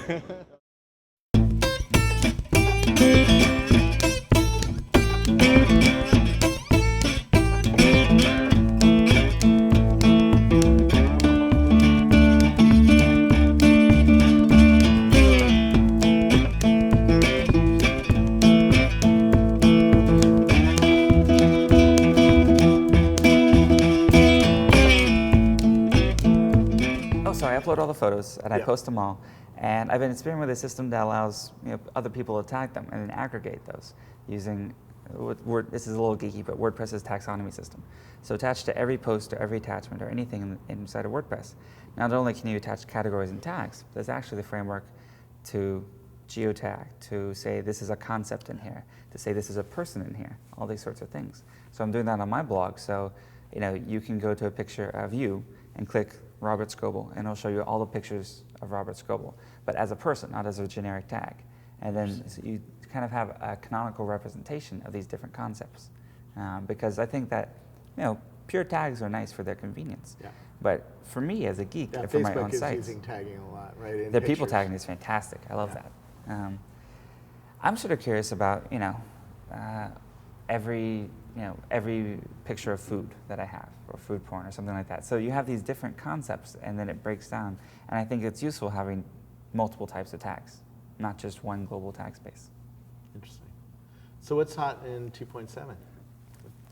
I upload all the photos and I post them all, and I've been experimenting with a system that allows other people to tag them and then aggregate those using this is a little geeky, but WordPress's taxonomy system. So attached to every post or every attachment or anything inside of WordPress, not only can you attach categories and tags, there's actually the framework to geotag, to say this is a concept in here, to say this is a person in here, all these sorts of things. So I'm doing that on my blog. So you can go to a picture of you and click Robert Scoble, and it'll show you all the pictures of Robert Scoble, but as a person, not as a generic tag. And then so you kind of have a canonical representation of these different concepts. Because I think that, pure tags are nice for their convenience. Yeah. But for me as a geek, for my own sites, Facebook is using tagging a lot, right? The people tagging is fantastic. I love that. I'm sort of curious about, every picture of food that I have, or food porn or something like that. So you have these different concepts and then it breaks down. And I think it's useful having multiple types of tags, not just one global tag space. Interesting. So what's hot in 2.7?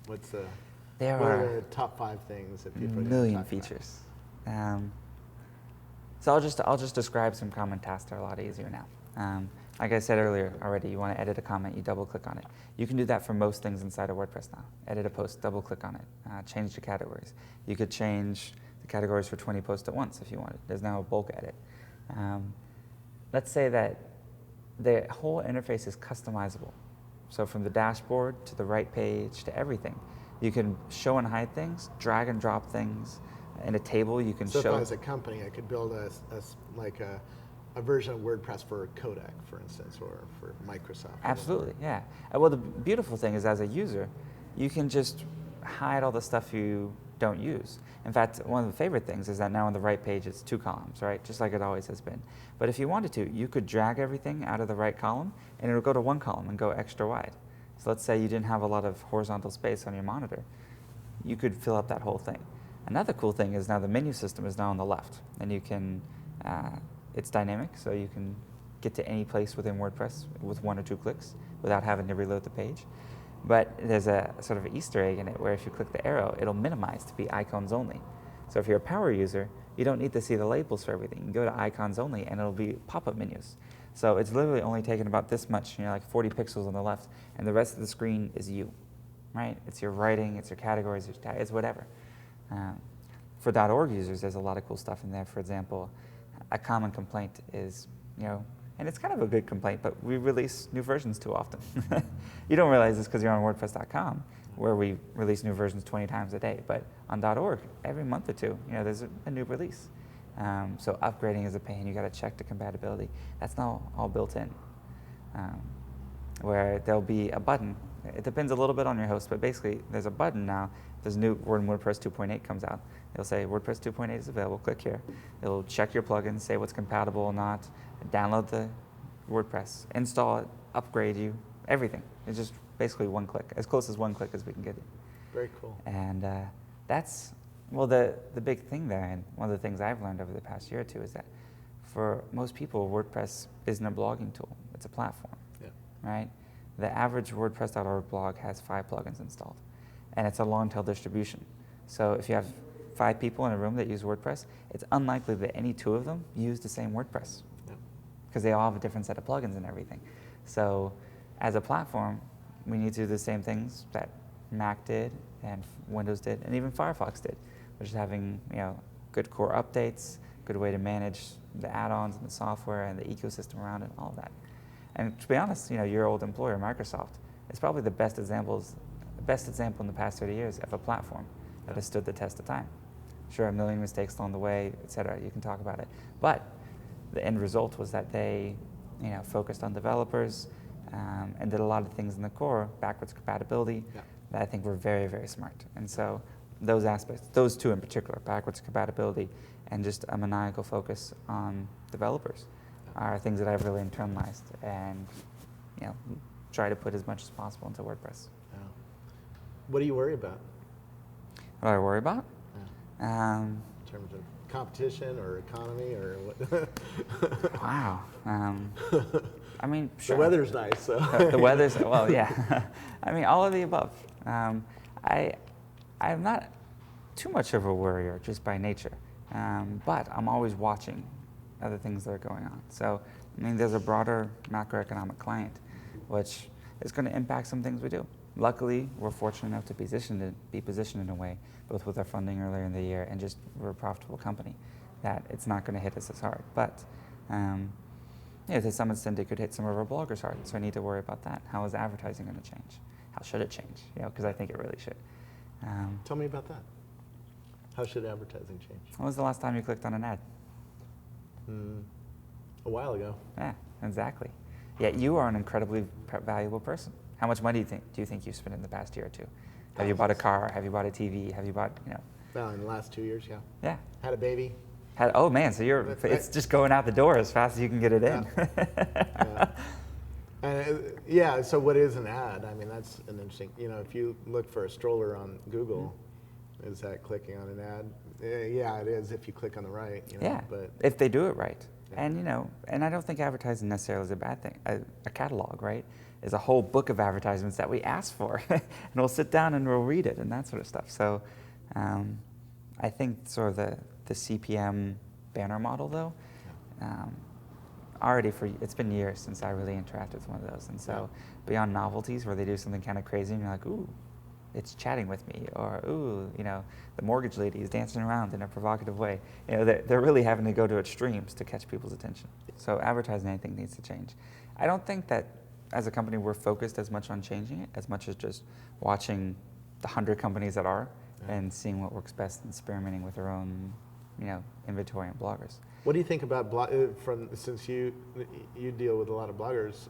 What are the top 5 things that people are going to talk about? A million features. So I'll just describe some common tasks that are a lot easier now. Like I said earlier already, you want to edit a comment, you double click on it. You can do that for most things inside of WordPress now. Edit a post, double click on it, change the categories. You could change the categories for 20 posts at once if you wanted. There's now a bulk edit. Let's say that the whole interface is customizable. So from the dashboard to the right page to everything. You can show and hide things, drag and drop things. In a table, you can show. So if I was a company, I could build a version of WordPress for Kodak, for instance, or for Microsoft. Absolutely, yeah. Well, the beautiful thing is, as a user, you can just hide all the stuff you don't use. In fact, one of the favorite things is that now on the right page, it's 2 columns, right? Just like it always has been. But if you wanted to, you could drag everything out of the right column, and it'll go to 1 column and go extra wide. So let's say you didn't have a lot of horizontal space on your monitor. You could fill up that whole thing. Another cool thing is now the menu system is now on the left, and you can, it's dynamic, so you can get to any place within WordPress with 1 or 2 clicks without having to reload the page. But there's a sort of Easter egg in it where if you click the arrow, it'll minimize to be icons only. So if you're a power user, you don't need to see the labels for everything. You can go to icons only, and it'll be pop-up menus. So it's literally only taking about this much, like 40 pixels on the left, and the rest of the screen is you, right? It's your writing, it's your categories, it's whatever. For .org users, there's a lot of cool stuff in there. For example, a common complaint is, and it's kind of a good complaint, but we release new versions too often. You don't realize this because you're on WordPress.com, where we release new versions 20 times a day. But on .org, every month or two, there's a new release. So upgrading is a pain. You got to check the compatibility. That's not all built in. Where there'll be a button. It depends a little bit on your host, but basically there's a button now. There's when WordPress 2.8 comes out. It'll say WordPress 2.8 is available. Click here. It'll check your plugins, say what's compatible or not, download the WordPress, install it, upgrade you, everything. It's just basically 1 click, as close as 1 click as we can get it. Very cool. And that's, well, the big thing there, and one of the things I've learned over the past year or two is that for most people, WordPress isn't a blogging tool. It's a platform, right? The average WordPress.org blog has 5 plugins installed, and it's a long-tail distribution. So if you have 5 people in a room that use WordPress, it's unlikely that any 2 of them use the same WordPress, because they all have a different set of plugins and everything. So as a platform, we need to do the same things that Mac did and Windows did and even Firefox did, which is having good core updates, good way to manage the add-ons and the software and the ecosystem around it, all of that. And to be honest, your old employer, Microsoft, is probably the best example in the past 30 years of a platform that has stood the test of time. Sure, a million mistakes along the way, et cetera, you can talk about it. But the end result was that they focused on developers and did a lot of things in the core, backwards compatibility, that I think were very, very smart. And so those aspects, those 2 in particular, backwards compatibility and just a maniacal focus on developers, are things that I've really internalized and, try to put as much as possible into WordPress. Yeah. What do you worry about? What do I worry about? Yeah. In terms of competition or economy or what? Wow. I mean, sure. The weather's nice, so. The weather's, well, yeah. I mean, all of the above. I'm not too much of a worrier just by nature, but I'm always watching other things that are going on. So, I mean, there's a broader macroeconomic climate, which is going to impact some things we do. Luckily, we're fortunate enough to be positioned in a way, both with our funding earlier in the year and just we're a profitable company, that it's not going to hit us as hard. But to some extent, it could hit some of our bloggers hard. So I need to worry about that. How is advertising going to change? How should it change? Because I think it really should. Tell me about that. How should advertising change? When was the last time you clicked on an ad? A while ago. Yeah, exactly. Yet you are an incredibly valuable person. How much money do you think you've spent in the past year or two? Have you bought a car? Have you bought a TV? Have you bought, Well, in the last 2 years, yeah. Yeah. Had a baby. Oh man, so it's just going out the door as fast as you can get it in. Yeah. So what is an ad? I mean, that's an interesting, if you look for a stroller on Google, is that clicking on an ad? Yeah, it is if you click on the right. Yeah, but if they do it right. Yeah. And I don't think advertising necessarily is a bad thing. A catalog, right, is a whole book of advertisements that we ask for, and we'll sit down and we'll read it and that sort of stuff. So I think sort of the CPM banner model, though, it's been years since I really interacted with one of those. And so beyond novelties where they do something kind of crazy and you're like, ooh, it's chatting with me, or ooh, the mortgage lady is dancing around in a provocative way. They're really having to go to extremes to catch people's attention. So advertising, I think, needs to change. I don't think that as a company we're focused as much on changing it as much as just watching the 100 companies that are and seeing what works best and experimenting with our own, inventory and bloggers. What do you think about since you deal with a lot of bloggers?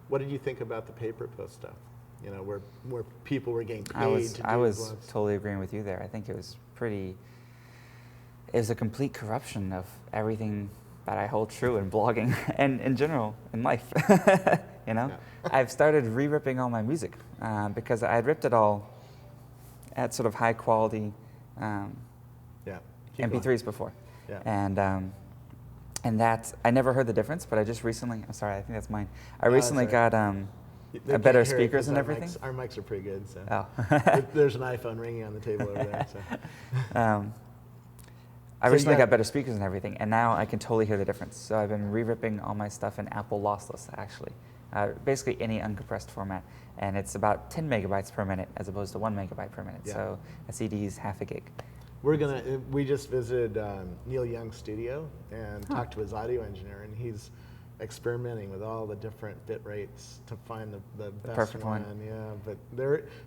What did you think about the pay per post stuff? Where people were getting paid to do I was blogs. totally agreeing with you there. I think it was a complete corruption of everything that I hold true in blogging and in general in life. I've started re-ripping all my music because I had ripped it all at sort of high quality MP3s before. Yeah. And that, I never heard the difference, but I just recently, I'm sorry, I think that's mine. I recently got better speakers and everything. Our mics are pretty good, so. Oh. There's an iPhone ringing on the table over there. So. I recently got better speakers and everything, and now I can totally hear the difference. So I've been re-ripping all my stuff in Apple lossless, actually. Basically any uncompressed format, and it's about 10 megabytes per minute as opposed to 1 megabyte per minute. Yeah. So a CD is half a gig. We just visited Neil Young's studio and talked to his audio engineer, and he's experimenting with all the different bit rates to find the best perfect one. Yeah, but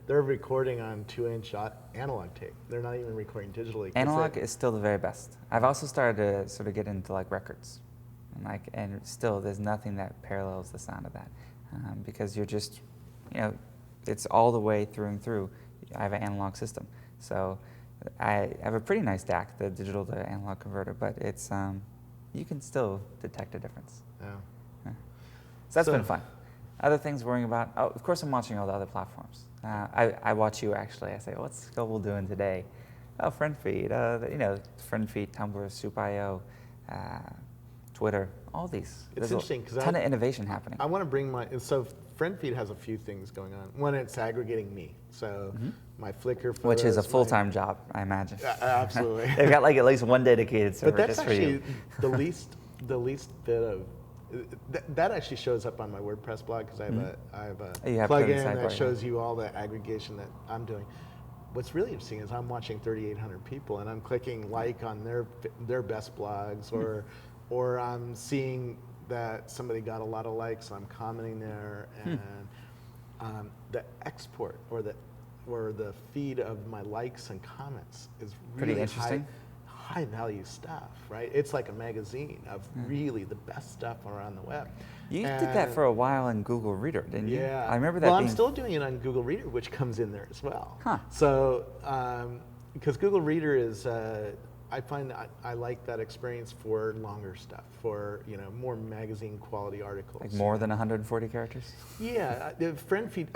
they're recording on 2-inch analog tape. They're not even recording digitally. Analog is still the very best. I've also started to sort of get into records, and still there's nothing that parallels the sound of that because you're just, it's all the way through and through. I have an analog system, so I have a pretty nice DAC, the digital to analog converter, but it's you can still detect a difference. Yeah. So that's been fun. Other things worrying about, of course I'm watching all the other platforms. I watch you actually. I say, what's Scoville doing today? Oh, FriendFeed, FriendFeed, Tumblr, Soup.io, Twitter, all these. It's interesting because a ton of innovation happening. I want to bring so FriendFeed has a few things going on. One, it's aggregating me. So my Flickr photos. Which is a full-time job, I imagine. Absolutely. They've got at least one dedicated server but that's just for you. the least bit of, that actually shows up on my WordPress blog because I have a plugin that shows you all the aggregation that I'm doing. What's really interesting is I'm watching 3,800 people and I'm clicking on their best blogs or I'm seeing that somebody got a lot of likes, I'm commenting there, and the export or the feed of my likes and comments is really pretty interesting. High value stuff, right? It's like a magazine of really the best stuff around the web. You did that for a while in Google Reader, didn't you? Yeah. I remember that. Well, I'm still doing it on Google Reader, which comes in there as well. Huh. So, because Google Reader is, I find I like that experience for longer stuff, for more magazine quality articles. Like more than 140 characters? Yeah, friend feed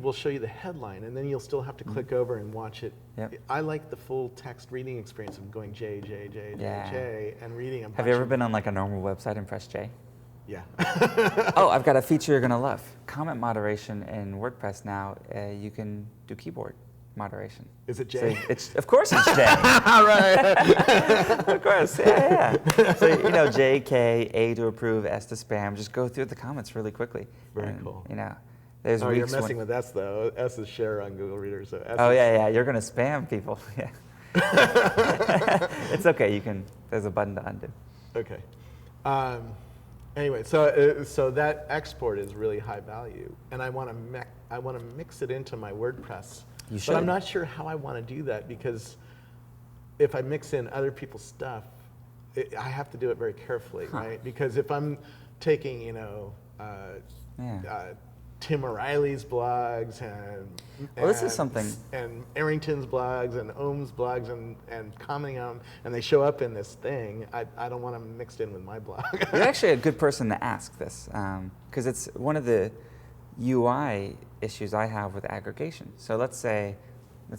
will show you the headline, and then you'll still have to click over and watch it. Yep. I like the full text reading experience of going J, and reading a bunch. Have you ever been on like a normal website and pressed J? Yeah. Oh, I've got a feature you're gonna love. Comment moderation in WordPress now. You can do keyboard moderation. Is it J? So of course it's J. All right. Of course, yeah. So J, K, A to approve, S to spam. Just go through the comments really quickly. Very cool. There's weeks. You're messing with S though. S is share on Google Reader, so S. Oh yeah. You're gonna spam people. Yeah. It's okay. There's a button to undo. Okay. Anyway, so that export is really high value, and I want to mix it into my WordPress. You should. But I'm not sure how I want to do that, because if I mix in other people's stuff, I have to do it very carefully, right? Because if I'm taking, Tim O'Reilly's blogs this is something, and Arrington's blogs and Ohm's blogs and commenting on them, and they show up in this thing, I don't want them mixed in with my blog. You're actually a good person to ask this, because it's one of the UI issues I have with aggregation. So let's say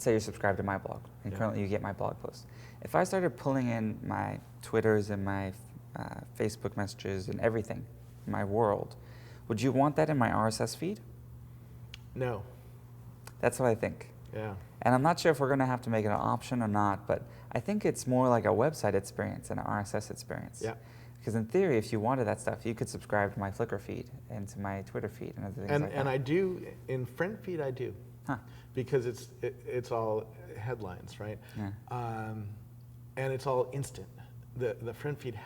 you're subscribed to my blog, and currently you get my blog posts. If I started pulling in my Twitters and my Facebook messages and everything, my world, would you want that in my RSS feed? No. That's what I think. Yeah. And I'm not sure if we're going to have to make it an option or not, but I think it's more like a website experience than an RSS experience. Yeah. Because in theory, if you wanted that stuff, you could subscribe to my Flickr feed and to my Twitter feed and other things like that. And I do, in friend feed I do. Huh. Because it's all headlines, right? Yeah. And it's all instant. The friend feed,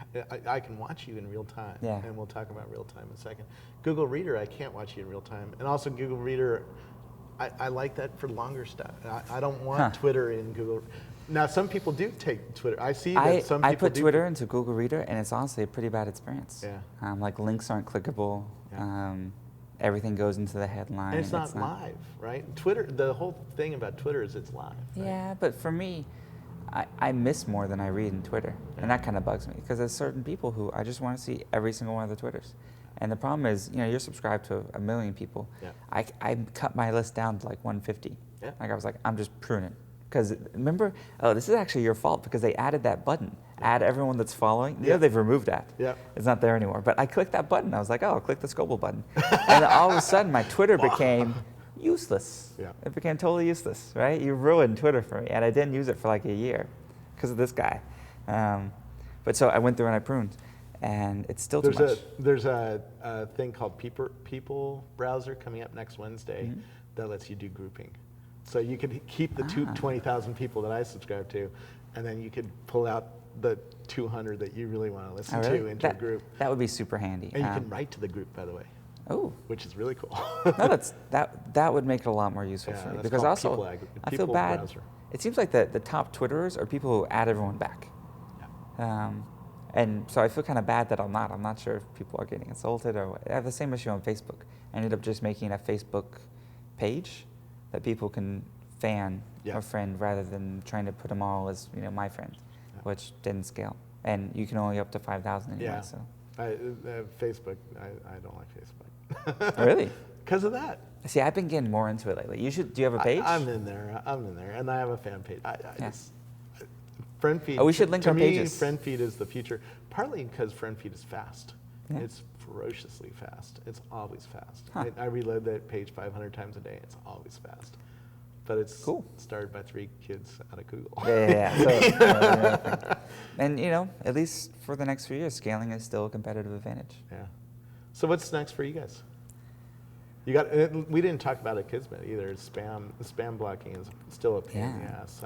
I can watch you in real time, and we'll talk about real time in a second. Google Reader, I can't watch you in real time. And also Google Reader, I like that for longer stuff. I don't want Twitter in Google. Now, some people do take Twitter. I see that some people I put Twitter into Google Reader, and it's honestly a pretty bad experience. Yeah. Like links aren't clickable. Yeah. Everything goes into the headline. And it's not live, right? Twitter, the whole thing about Twitter is it's live. Right? Yeah, but for me, I miss more than I read in Twitter, and that kind of bugs me, because there's certain people who I just want to see every single one of the Twitters. And the problem is, you're subscribed to 1 million people. Yeah. I cut my list down to like 150. Yeah. Like I was like, I'm just pruning. Because remember, this is actually your fault, because they added that button, add everyone that's following. They've removed that. Yeah. It's not there anymore. But I clicked that button. I was like, I'll click the Scobel button. And all of a sudden, my Twitter became useless. Yeah. It became totally useless, right? You ruined Twitter for me. And I didn't use it for like a year because of this guy. But so I went through and I pruned. And it's still too much. There's a thing called People Browser coming up next Wednesday that lets you do grouping. So you could keep the 20,000 people that I subscribe to, and then you could pull out the 200 that you really want to listen to into a group. That would be super handy. And you can write to the group, by the way. Oh, which is really cool. No, that would make it a lot more useful for me, because also I feel bad. Browser. It seems like the top Twitterers are people who add everyone back. Yeah. And so I feel kind of bad that I'm not sure if people are getting insulted or what. I have the same issue on Facebook. I ended up just making a Facebook page that people can fan a friend rather than trying to put them all as my friend, which didn't scale. And you can only up to 5,000 anyway. Yeah. So. Facebook, I don't like Facebook. Really? Because of that. See, I've been getting more into it lately. Do you have a page? I'm in there, and I have a fan page. Friend feed. Oh, we should link our pages. To me, friend feed is the future, partly because friend feed is fast. Yeah. It's ferociously fast. It's always fast. Huh. I reload that page 500 times a day. It's always fast. But it's cool. Started by 3 kids out of Google. Yeah. And at least for the next few years, scaling is still a competitive advantage. Yeah. So what's next for you guys? We didn't talk about Akismet either. Spam blocking is still a pain in the ass.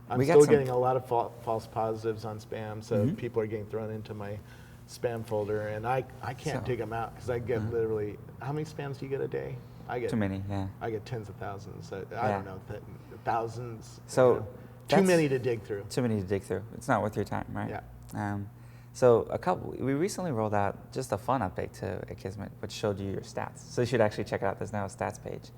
I'm still getting a lot of false positives on spam, so people are getting thrown into my spam folder, and I can't dig them out because I get literally, how many spams do you get a day? I get too many, I get tens of thousands. I don't know, thousands. So too many to dig through. Too many to dig through. It's not worth your time, right? Yeah. So we recently rolled out just a fun update to Akismet, which showed you your stats. So you should actually check it out. There's now a stats page.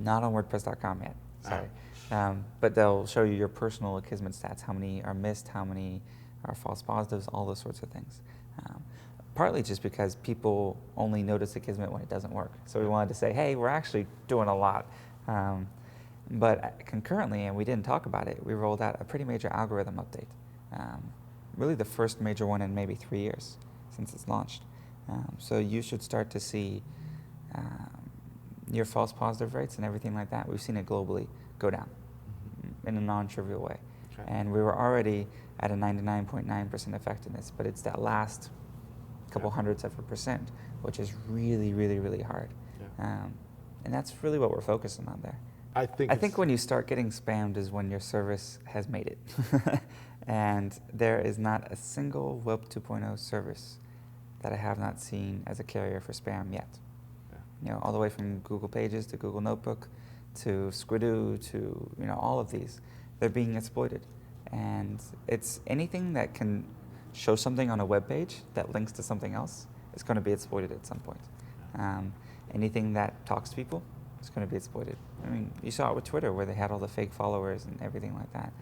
Not on WordPress.com yet. Sorry. But they'll show you your personal Akismet stats, how many are missed, how many are false positives, all those sorts of things. Partly just because people only notice Akismet when it doesn't work. So we wanted to say, hey, we're actually doing a lot. But concurrently, and we didn't talk about it, we rolled out a pretty major algorithm update. Really the first major one in maybe 3 years since it's launched. So you should start to see your false positive rates and everything like that. We've seen it globally go down in a non-trivial way. Okay. And we were already at a 99.9% effectiveness, but it's that last couple hundredths of a percent, which is really, really, really hard. Yeah. And that's really what we're focusing on there. I think when you start getting spammed is when your service has made it. And there is not a single Web 2.0 service that I have not seen as a carrier for spam yet. Yeah. You know, all the way from Google Pages to Google Notebook to Squidoo to, you know, all of these, they're being exploited. And it's anything that can show something on a web page that links to something else is going to be exploited at some point. Anything that talks to people is going to be exploited. I mean, you saw it with Twitter where they had all the fake followers and everything like that.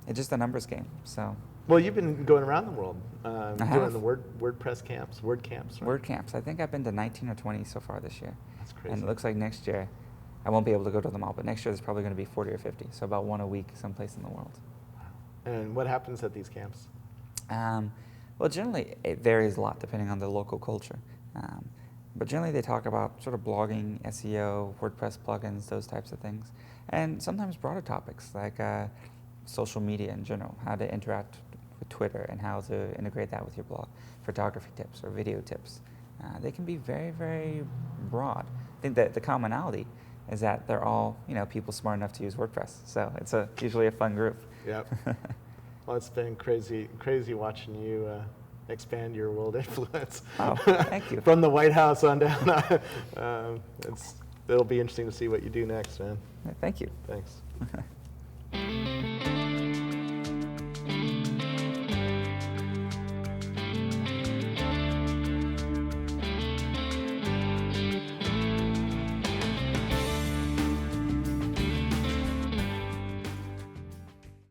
It's just a numbers game. So. Well, you've been going around the world doing the WordPress camps, WordCamps, right? WordCamps. I think I've been to 19 or 20 so far this year. That's crazy. And it looks like next year, I won't be able to go to them all, but next year there's probably going to be 40 or 50, so about one a week someplace in the world. And what happens at these camps? Well, generally it varies a lot depending on the local culture. But generally they talk about sort of blogging, SEO, WordPress plugins, those types of things. And sometimes broader topics like social media in general, how to interact with Twitter and how to integrate that with your blog, photography tips or video tips. They can be very, very broad. I think that the commonality is that they're all, you know, people smart enough to use WordPress. So it's usually a fun group. Yep. Well, it's been crazy watching you expand your world influence. Oh, thank you. From the White House on down. It'll be interesting to see what you do next, man. Thank you. Thanks.